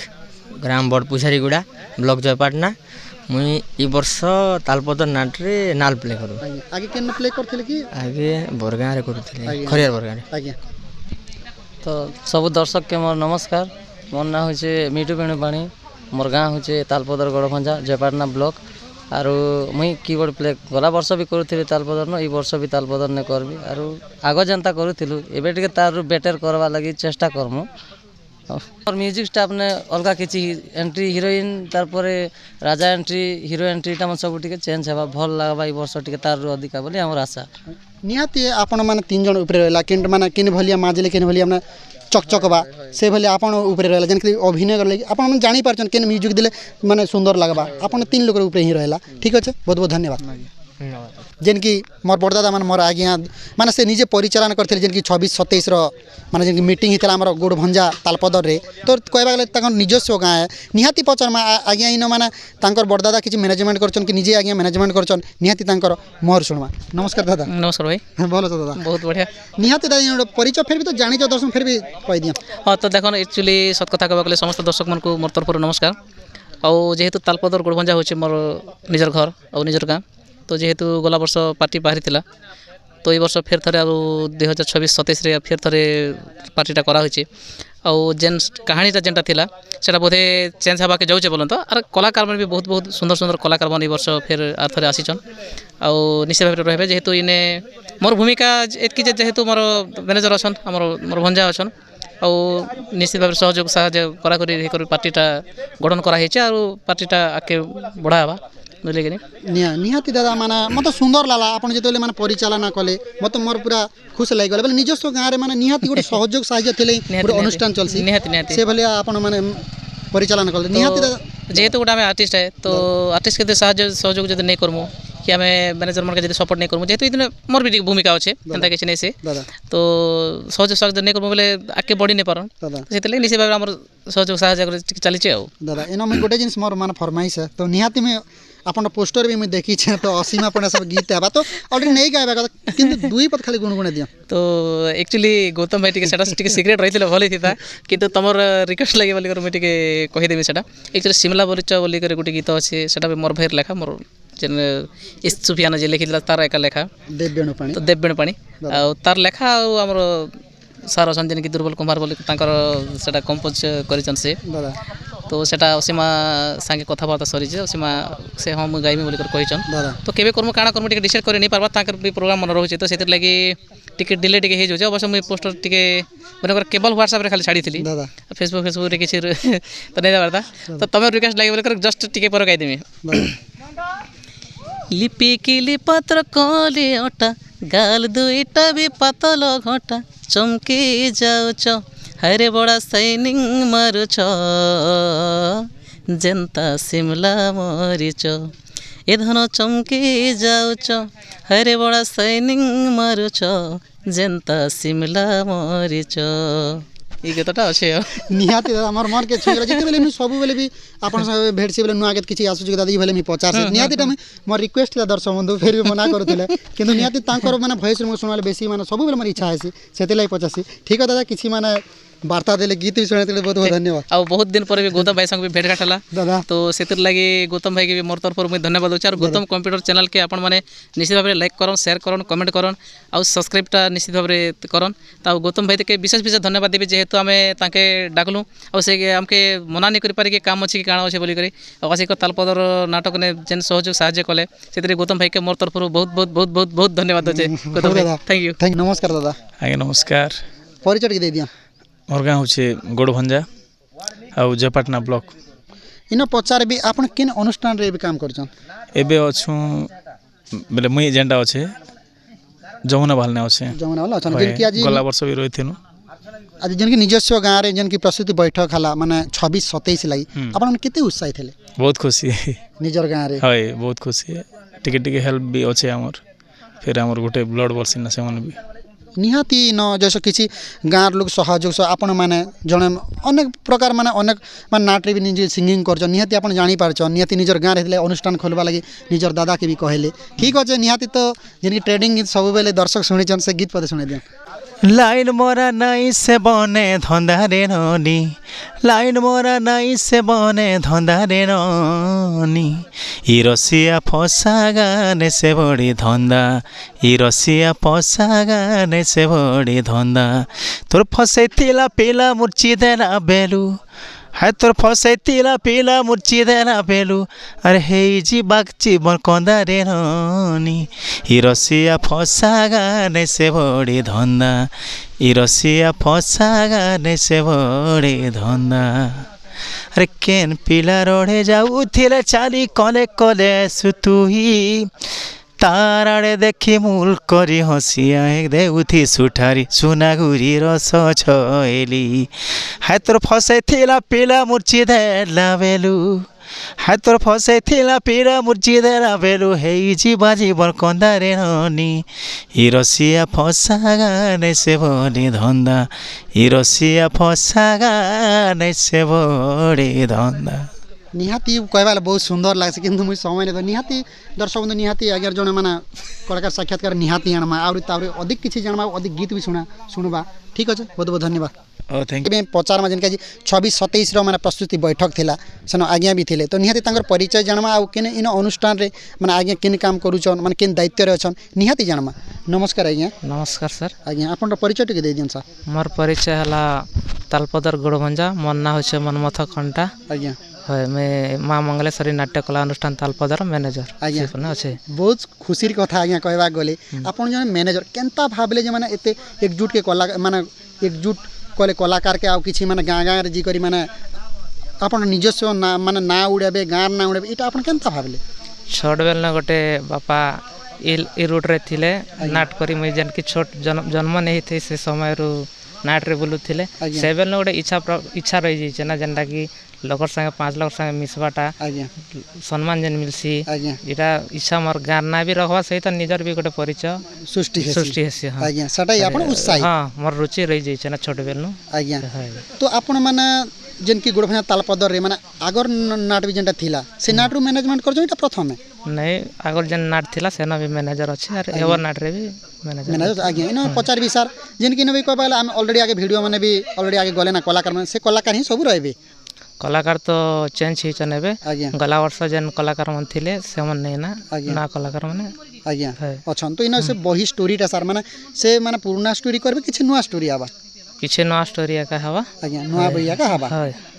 ग्राम बड़पुझारीगुड़ा ब्लॉक जयपाटना मुई ई वर्ष तालपदर नाट्रे नाल प्ले करू आगे केन प्ले करथिले कि आगे बरगाँ रे करूथिले खरियार बरगाँ रे आज्ञा तो सब दर्शक के मोर नमस्कार मोर ना होचे मिठू बेणुपाणी मोर गाँ होचे तालपदर गड़भंजा जयपाटना ब्लॉक आरो मुई कीबोर्ड प्ले गला वर्ष भी करूथिली तालपदर न ई वर्ष भी तालपदर ने करबी आरो आगो जनता करूथिलु एबे टिके तार बेटर करवा लागि चेष्टा करमु और म्यूजिक स्टाफ ने अलगा किछि एंट्री हिरोइन तारपरे राजा एंट्री हिरो एंट्री ता सब टिके चेंज हेबा भल लागबा ई वर्ष टिके तार अधिका बोली हमर आशा निहाती आपण माने 3 जण ऊपर रहला किन माने किन भलिया माजले किन भलिया माने चकचकबा से भले आपण ऊपर रहला जन कि अभिनय करले आपण माने जानि पारछन किन म्यूजिक दिले माने सुंदर लागबा आपण 3 लोक ऊपर ही रहला ठीक अछि बहुत बहुत धन्यवाद जेन कि मोर बड़दादा मान मोर आज्ञा माने से निजे परिचालन करथिले जेन कि 26-27 रो माने जेन कि मीटिंग हितला हमर गोड़भंजा तालपदर रे तो कहबा गले ताकर निजस्व गाँ है निहाती पचर मा आज्ञा इन माने तांकर बड़दादा किछि मैनेजमेंट करछन कि निजे आज्ञा मैनेजमेंट करछन निहाती तांकर मोर सुनवा नमस्कार दादा नमस्कार भाई बोलो तो दादा बहुत बढ़िया निहाती दादा परिचय फिर भी तो जानि दर्शक फिर भी कह दिया हाँ तो देखो एक्चुअली सत कथा कहबा गले समस्त दर्शक मन को मोर तरफ नमस्कार और जेहेतु तालपदर गोड़भंजा होचे मोर निजर घर और निजर गाँ तो जेहेतु गला वर्ष पार्टी बाहरी थिला तो ये वर्ष फेर थरे 2026-27 रे फेर थरे पार्टीटा करा होची और जेन कहानीटा जेनटा थिला सेटा बोधे चेंज हवा के जाउचे बोलन तो आर कलाकार मन भी बहुत बहुत सुंदर सुंदर कलाकार मन ई वर्ष फेर आर थरे आसीचन और निश्चित भाव रहबे जेहेतु इने मोर भूमिका एतकी जेहेतु मोर मैनेजर अछन मोर भंजा अछन और निश्चित भाव सहयोग साहाय्य करा करी पार्टीटा गठन करा हेचे और पार्टीटा आके बढ़ावा बुझले कि निहाती दादा माने मते सुंदर लाला आपण जेतले माने परिचालन कले मते मोर पूरा खुश लागि गले बले निजस्व गाँ रे माने निहाती गोटे सहयोग साहाय्य थिले पूरा अनुष्ठान चलसी निहाती से भले आपण माने परिचालन कले निहाती दादा जेहेतु गोटे आम आर्टिस्ट है तो आर्टिस्ट के साहाय्य सहयोग जब नहीं करमु कि आम मैनेजर मन के जब सपोर्ट नहीं करमु जेहेतु इतने मोर भी भूमिका अच्छे एंता किसी नहीं से तो सहयोग सहयोग नहीं करमु बोले आगे बढ़ी नहीं पारन से निश्चित भाव आम सहयोग साहाय्य चली दादा एना मैं गोटे जिन मोर मान फरमाइश है तो निहाती में अपन पोस्टर भी मैं देखी छे तो असीमा पने सब गीत है तो ऑलरेडी नहीं गायबा किंतु दुई पद खाली गुणगुण दिया तो एक्चुअली गौतम भाई टिके सेटा टिके सीक्रेट रहितले भले थिता किंतु तमर रिक्वेस्ट लागि बोली कर मैं टिके कहि देबी सेटा एक्चुअली शिमला बरिच बोली कर गुटी गीत अछि सेटा मोर भाई लेखा मोर जेन इस सुफियाना जे लिखिला तार एका लेखा देवबेण पानी आ तार लेखा आ हमर सार अछन जेन कि दुर्बल कुमार बोली तांकर सेटा कंपोज करिचन से तो सेटा असीमा संगे कथबार्ता सरी जे असीमा से हम गाइमी बोली कर कहिचन तो केबे करमु काना करमु टिके डिसाइड करे नै पारबा तांकर भी प्रोग्राम मन रहउचे तो सेतिर लागि टिके डिले टिके हे जो अवश्य मैं पोस्टर टिके मनकर केवल व्हाट्सएप रे खाली छाड़ी थिली फेसबुक रे किछि तो नै दाबरता तो तमे रिक्वेस्ट लागि बोली कर जस्ट टिके पर गाइ देमी लिपि किली पत्र कले अटा गाल दुईटा भी पातल घटा चमकी जाउछ हरे बड़ा साइनिंग मारुछ जेन्ता शिमला मरीच ए धन चमकी जाउछ हरे बड़ा साइनिंग मारुछ जेन्ता शिमला मरीच ई गीतटा अछि निहाती दादा हमर मन के छगला जते बेले मी सब बेले भी आपन सब भेट से बेले नुआ गीत किछि आसु दादा ई बेले मी 50 निहाती टा मोर रिक्वेस्ट ला दर्शक बंधु फेर भी मना करथिले किंतु निहाती तांकर माने वॉइस में सुनवाले बेसी माने सब बेले मोर इच्छा आसी सेते लाई 50 ठीक है दादा किछि माने वार्ता देले गीत भी सुनाते बहुत बहुत धन्यवाद और बहुत दिन पर भी गौतम भाई संग भी भेट घाटला दादा तो सेतिर लागि गौतम भाई के भी मोर तरफ मैं धन्यवाद दूची और गौतम कंप्यूटर चैनल के आपण माने निश्चित भाव लाइक करन शेयर करन कमेंट करन और सब्सक्राइब टा निश्चित भाव करन ता गौतम भाई के विशेष विशेष धन्यवाद देबे जेहेतु आमे ताके डाकलु और से हमके मना नहीं करि पारि के काम अछि कि काना अछि बोली करी और आसी को तालपदर नाटक ने जेन सहयोग साहाय्य कले सेतिर गौतम भाई के मोर तरफ बहुत बहुत बहुत बहुत बहुत धन्यवाद दूचे गौतम भाई थैंक यू नमस्कार दादा आगे नमस्कार परिचय दे दिया मोर गाँ होचे गोड़भंजा आउ जयपाटना ब्लॉक इन पचार भी आपण किन अनुष्ठान रे भी काम करछन एबे अछु बेले मुई एजेंडा अछि जमुना भालने अछि जमुना वाला अछन जिन कि आज गला वर्ष भी रहिथिनु आज जिन कि निजस्व गाँ रे जिन कि प्रस्तुति बैठक हला माने 26-27 लागि आपण केते उत्साहित हेले बहुत खुशी निजर गाँ रे हाय बहुत खुशी टिके टिके हेल्प भी अछि हमर फिर हमर गोटे ब्लड वर्सिन से मन भी निहाती न जैसे किसी गाँव लोग सहयोग से आपण माने जने अनेक प्रकार माने अनेक मान नाट्रे भी निजे सिंगिंग कर निहाती आपण जानी पारछ निहाती निजर गाँव रे अनुष्ठान खोलबा लगी निजर दादा के भी कहले ठीक अच्छे निहाती तो जिन ट्रेडिंग गीत सब बेले दर्शक शुणिचन से गीत पदे शुणे दिया লাইন মরা নাই সে বনে ধন্দারে ননি লাইন মরা নাই সে বনে ধন্দারে ননি ই রসিয়া ফসা গানে সে বড়ি ধন্দা ই রসিয়া ফসা গানে সে বড়ি ধন্দা তোর ফসাইতিলা পিলা মুরচি দেনা বেলু হায় তোর ফসাইতিলা পিলা মুরচি দেনা বেলু আর হেই জি বাগচি বন কন্দারে ননি ই রসিয়া ফসা গানে সে বড়ি ধন্দা ই রসিয়া ফসা গানে সে বড়ি ধন্দা আরে কেন পিলা রড়ে যাউଥିଲେ চালি কলে কলে সুতুই তার আড়ে দেখি মূল করি হসিয়া দেউথি সুঠারি সুনাগুরি রস ছইলি হায় তোর ফসাইଥିଲା পিলা মুরচি দেলা বেলু হায় তোর ফসাইଥିଲା পিলা মুরচি দেলা বেলু হেইজি বাজিবর কন্দারে ননি ই রসিয়া ফসা গানে সে বড়ি ধন্দা ই রসিয়া ফসা গানে সে বড়ি ধন্দা निहाती कहवा बहुत सुंदर लगे कि मुझे समय नहीं निहाती दर्शक बंधु निहाती आगे जो मैंने कलाकार साक्षात्कार निहाती आनमा अधिक किसी जाना अधिक गीत भी शुणवा ठीक अच्छे बहुत बहुत धन्यवाद थैंक यू पचार जिनका 26-27 मैंने प्रस्तुति बैठक थिला सेन आज्ञा भी थिले तो निहाती तांकर परिचय जानमा आ केन इन अनुष्ठान रे माने आज्ञा केन काम करूछन माने केन दायित्व रे अछन निहाती जानमा नमस्कार आज्ञा नमस्कार सर आज्ञा आपन परिचय टिके दे दियन सर मोर परिचय हला तालपदर गोड़भंजा मोर ना होछे मनमथ खंटा आज्ञा है मैं माँ मंगलेश्वरी नाट्य कला अनुष्ठान तालपदर मैनेजर आज्ञा अच्छे बहुत खुशी कथा आज्ञा कहवा गले आपन जन मैनेजर केनता भाबले जे माने एते एकजुट के कला माने एकजुट कले कलाकार के आउ किछि माने गाँ गाँ रे जी करी माने आपन निजस्व ना माने ना उड़ाबे गाँ ना उड़ाबे इटा आपन केनता भाबले छोट बेल न गोटे बापा ई रूट रे थिले नाट करी मुई जन की छोट जन्म नहीं थे से समय रु नाट रे बोलुथिले से बेल न गोटे इच्छा रही जाइछे ना जेनटा कि लोकर संगे 5 लोग संगे मिसबाटा सम्मान जन मिलसी इटा इच्छा मोर गार ना भी रखवा सहित निजर भी गोटे परिचय सृष्टि हेसी आज्ञा सटाई आपन उत्साही हां मोर रुचि रही जाइछे ना छोट बेल न आज्ञा तो आपन माने जेन की गोड़भंजा तालपदर रे माने आगर नाट भी जेनटा थिला से नाट रो मैनेजमेंट करजो इटा प्रथम में नहीं आगर जेन नाट थिला सेना भी मैनेजर अछि और एवर नाट रे भी मैनेजर आज्ञा इन पचार भी सर जेन की नबी कहबा हम ऑलरेडी आगे वीडियो माने भी ऑलरेडी आगे गले ना कलाकार माने से कलाकार ही सब रहबे कलाकार तो चेंज ही चनेबे गला वर्ष जेन कलाकार मन थिले से मन नहीं ना कलाकार माने आज्ञा अछन तो इन से बही स्टोरीटा सर माने से माने पुराना स्टोरी करबे किछि नुवा स्टोरी आबा किछि नुवा स्टोरी का हवा आज्ञा नुवा बहिया का हवा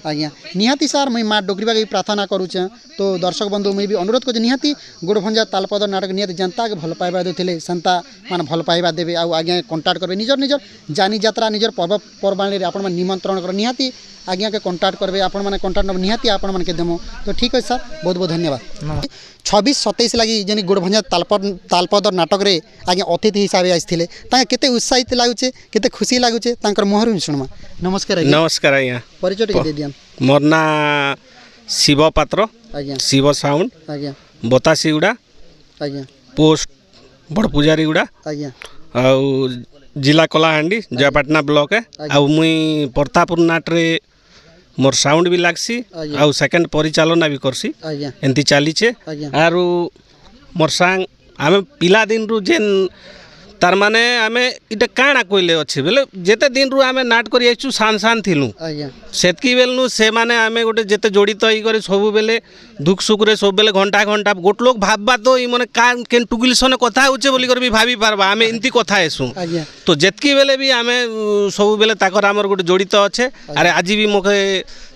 आज्ञा निहाती सर मैं माँ डोगरीबा के प्रार्थना करूचे तो दर्शक बंधु मैं भी अनुरोध कर निहाती गोड़भंजा तालपदर नाटक निहाती जनता के भल पाइबा देथिले संता माने भल पाइबा देबे आ आज्ञा कांटेक्ट करबे निजर जानी यात्रा निजर पर्व पर्वाणी रे आपण मन निमंत्रण कर निहाती आज्ञा के कांटेक्ट करबे आपण माने कांटेक्ट नंबर निहाती आपण मन के देमो तो ठीक है सर बहुत बहुत धन्यवाद 26-27 लगी जेनी गोड़भंजा तालपदर नाटक रे आज्ञा अतिथि हिसाब से आइथिले ताके केते उत्साहित लागुचे केते खुशी लागुचे तांकर मोहर सुनमा नमस्कार आज्ञा नमस्कार आज्ञा परिचय टिके दे दियन मोर ना शिव पात्र आज्ञा शिव साउंड आज्ञा बतासीगुड़ा आज्ञा पोस्ट बड़ पुजारीगुड़ा आज्ञा आउ जिला कलाहांडी जयपाटना ब्लॉक है आउ मुई प्रतापुर नाट रे मोर साउंड भी लागसी आउ सेकंड परिचालना भी करसी एंती चलीचे आरु मोर सांग आमे पिला दिन रु जेन तार माने आमे इटा काना कोइले अछि बेले जेते दिन रु आमे नाट करि आइछु सान थिलु सेतकी बेलनु से माने आमे गोटे जेते जड़ित होई करे सब बेले दुख सुख रे सब बेले घंटा गोट लोग भाबबा तो ई माने का केन टुगिल सने कथा होचे बोली कर भी भाबी पारबा आमे इंती कथा हेसु तो जेतकी बेले भी आमे सब बेले ताकर हमर गोटे जड़ित अच्छे अरे आज भी मोके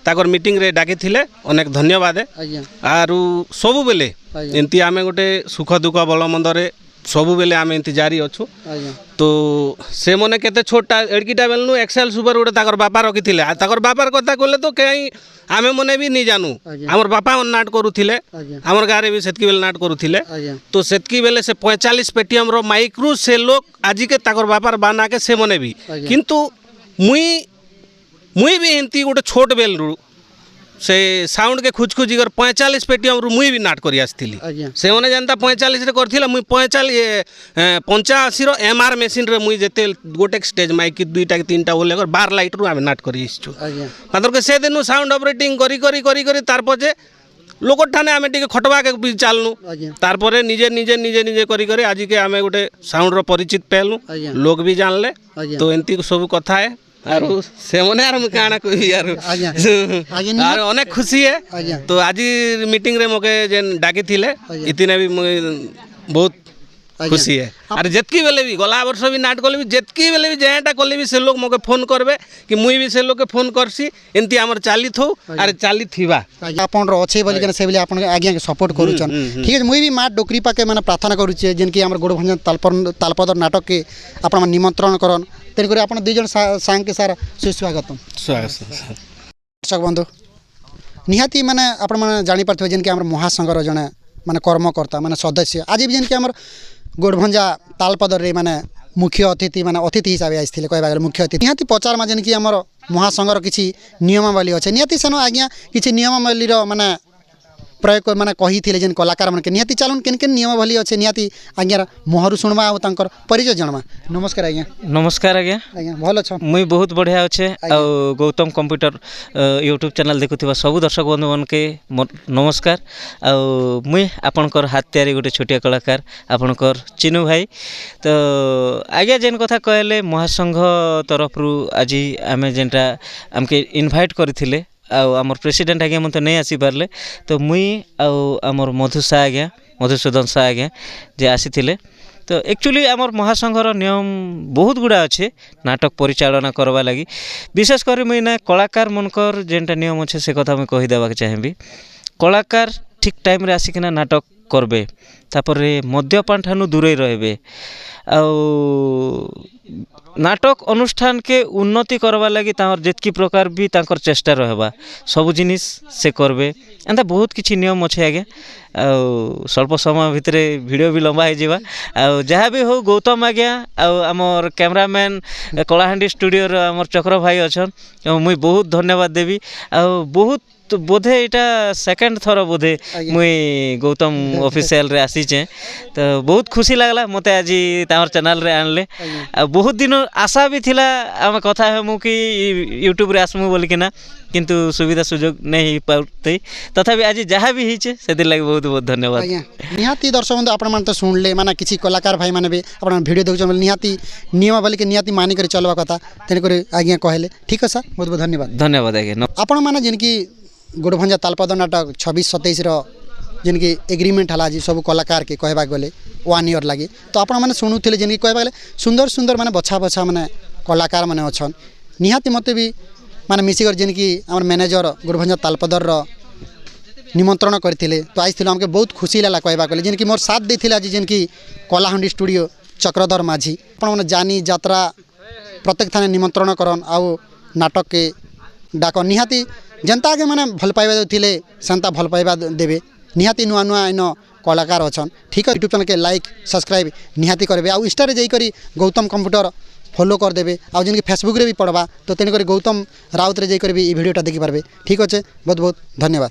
ताकर मीटिंग रे डाके थिले अनेक धन्यवाद आरु सब बेले एंती आमे गोटे सुख दुख भल मंद रे सबु बेले आमे इंतजारी अच्छु तो से मने केते छोटा एडकीटा बेलनु एक्सेल सुपर गोटे ताकर बापा रखिथिले आ ताकर बापार कथा कहले तो कहीं आमे मने भी नहीं जानू हमर बापा नाट करूथिले हमर गारे भी सेतकी बेले नाट करूथिले तो सेतकी बेले से 45 पेटीएम रो माइक रु से लोग आज के ताकर बापार बाना के से मने भी किंतु मुई भी एंती गोटे छोट बेल रु से साउंड के खुज खुजी कर 45 पेटीएम रु मुई भी नाट करी आसथिली से माने जानता 45 रे करथिला मुई 85 रो एमआर मशीन रे मुई जेते गोटे स्टेज माइक दुईटा के तीनटा बोले कर 12 लाइट रु आमे नाट करी आछू मतलब के से दिनु साउंड ऑपरेटिंग करी तार पजे लोक ठाने आम टे खटवा के भी चालनु तारपरे निजे निजे निजे निजे करी करी आज के आम गोटे साउंड परिचित पेलु लोग भी जानले तो एंती सब कथा है आरो से मने आर म काना कोई यार आर अनेक खुशी है तो आज मीटिंग रे मके जेन डाकी थिले इतने भी बहुत खुशी है अरे जितकी बेले भी गला वर्ष भी नाट कले भी जितकी बेले भी जेटा कले भी से लोग मके फोन करबे कि मुई भी से लोग के फोन करसी एंती हमर चाली थो अरे चाली थिबा आपन रो अच्छे बोली के से बोली आपन आज्ञा के सपोर्ट करूछन ठीक है मुई भी मां डोकरी पाके माने प्रार्थना करूछे जेन कि हमर गोड़भंजन तालपदर नाटक के आपन निमंत्रण करन तेन करे आपन दुई जन सांग के सारा सुस्वागतम स्वागत दर्शक बंधु निहाती माने आपन माने जानि परथबे जेन कि हमर महासंघर जने माने कर्मकर्ता माने सदस्य आज भी जेन कि हमर गोड़भंजा तालपदर रे माने मुख्य अतिथि माने अतिथि हिसाब से आइथिले कहबा गेल मुख्य अतिथि निहाती पचार मा जेन कि हमर महासंघर किछि नियमावली अछि निहाती सनो आज्ञा किछि नियमावली रो माने प्रयोग माने कही थिले जेन कलाकार माने निहाती चालुन केन केन नियमावली अछि निहाती आज्ञा मोहरु सुनबा आ तांकर परिचय जणमा नमस्कार आज्ञा नमस्कार आज्ञा आज्ञा भलो छ मुई बहुत बढ़िया अच्छे आ गौतम कंप्यूटर यूट्यूब चैनल देखुथिबा सब दर्शक बंधु मन के नमस्कार आ मुई आपनकर हाथ तैयारी गोटे छोटिया कलाकार आपनकर चिनू भाई तो आज्ञा जेन कथा कहले महासंघ तरफ रु आज आमे जेनटा हमके इनवाइट करथिले आमर प्रेसिडेंट आज्ञा मत नहीं आसी पारले तो मुई आमर मधुसा आज्ञा मधुसूदन सा आज्ञा जे आसी थिले तो एक्चुअली आमर महासंघर नियम बहुत गुड़ा अच्छे नाटक परिचालना करवा लगी विशेष कर मुई ना कलाकार मनकर जेनटा नियम अच्छे से कथा मुई कही देबा के चाहेबी कलाकार ठीक टाइम रे आसिकिना नाटक करबे तापर मद्यपान ठानु दूरे रहबे आ नाटक अनुष्ठान के उन्नति करवा लगी तार जितकी प्रकार भी तांकर चेष्टा रहबा सब जिनिस से करबे एंता बहुत किछि नियम अच्छे आगे आ स्वल्प समय भितर वीडियो भी लंबा हो आ जहाँ भी हो गौतम आज्ञा आमर कैमरामैन कलाहांडी स्टूडियो आमर चक्र भाई अच्छा मुई बहुत धन्यवाद देवी आ बहुत बोधे यहाँ सेकेंड थर बोधे मुई गौतम ऑफिशियल रे आसीचे तो बहुत खुशी लगला मते आज तार चैनल रे आनले आ बहुत दिन आशा भी थिला आम कथा हेमु कि यूट्यूब रे आसमु बोल कि ना किंतु सुविधा सुजोग नहीं पाते तथापि आज जहाँ भी हिचे से लगे बहुत बहुत धन्यवाद निहाती दर्शक बंधु आपण मान तो सुनले माने किछि कलाकार भाई माने भी आपण वीडियो देखुछन निहाती नियमावली के निहाती मानि कर चलवा कथा तेन करे आज्ञा कहले ठीक है सर बहुत बहुत धन्यवाद धन्यवाद आज्ञा आपण माने जेन कि गोड़भंजा तालपद नाटक 26-27 जेन कि एग्रीमेंट हला जी सब कलाकार के कहबा गले 1 ईयर लगे तो आपण माने सुनुथिले जेन कि कहबा गले सुंदर सुंदर माने बछा बछा माने कलाकार माने अछन निहाती मते भी माने मिसिकर जेन कि हमर मैनेजर गोड़भंजा तालपदर रो निमंत्रण करथिले तो आइथिले हमके बहुत खुशी लागला कहबा गले जेन कि मोर साथ देथिले आज जेन कि कलाहांडी स्टूडियो चक्रधर माझी आपण माने जानी यात्रा प्रत्येक थाने निमंत्रण करन आ नाटक के डाक निहाती जनता के माने भल पाइबा देथिले संता भल पाइबा देबे निहाती नुआ नुआ इन कलाकार अछन ठीक है यूट्यूब चैनल के लाइक सब्सक्राइब निहाती करबे आ इंस्टा रे जाई करी गौतम कंप्यूटर फॉलो कर देबे आ जिन फेसबुक रे भी पढ़वा तो तेन करी गौतम राउत रे जाई करी भी ई वीडियोटा देखि पारबे ठीक अच्छे बहुत बहुत धन्यवाद।